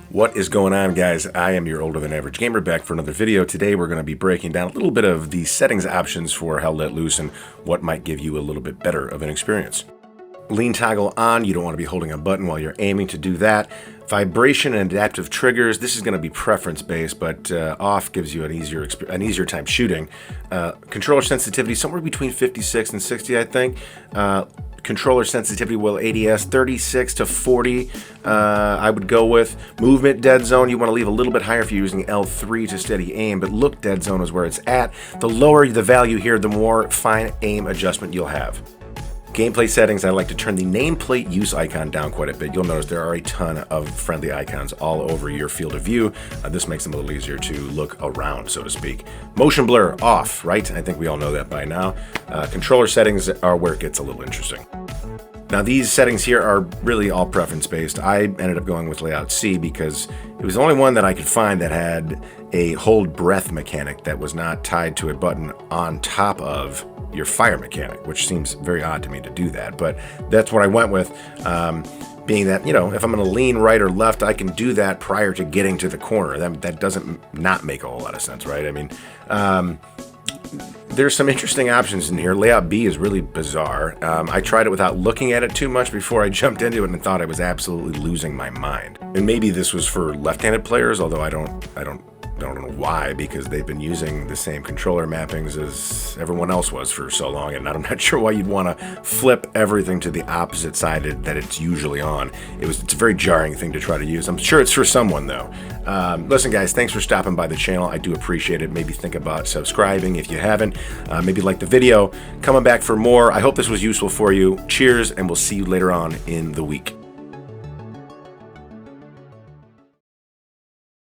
What is going on, guys? I am your older than average gamer back for another video. Today we're going to be breaking down a little bit of the settings options for Hell Let Loose and what might give you a little bit better of an experience. Lean toggle on, you don't want to be holding a button while you're aiming to do that. Vibration and adaptive triggers, this is going to be preference based, but off gives you an easier time shooting. Controller sensitivity, somewhere between 56 and 60, I think. Controller sensitivity will ADS 36 to 40 I would go with. Movement dead zone, you want to leave a little bit higher if you're using L3 to steady aim, but look dead zone is where it's at. The lower the value here, the more fine aim adjustment you'll have. Gameplay settings, I like to turn the nameplate use icon down quite a bit. You'll notice there are a ton of friendly icons all over your field of view. This makes them a little easier to look around, so to speak. Motion blur off, right? I think we all know that by now. Controller settings are where it gets a little interesting. Now these settings here are really all preference based. I ended up going with layout C because it was the only one that I could find that had a hold breath mechanic that was not tied to a button on top of your fire mechanic, which seems very odd to me to do that, but that's what I went with, being that, you know, if I'm going to lean right or left, I can do that prior to getting to the corner. That doesn't not make a whole lot of sense, right? I mean, there's some interesting options in here. Layout B is really bizarre. I tried it without looking at it too much before I jumped into it and thought I was absolutely losing my mind. And maybe this was for left-handed players, although I don't know why, because they've been using the same controller mappings as everyone else was for so long, and I'm not sure why you'd want to flip everything to the opposite side that it's usually on. It's a very jarring thing to try to use. I'm sure it's for someone, though. Listen, guys, thanks for stopping by the channel. I do appreciate it. Maybe think about subscribing if you haven't. Maybe like the video. Coming back for more. I hope this was useful for you. Cheers, and we'll see you later on in the week.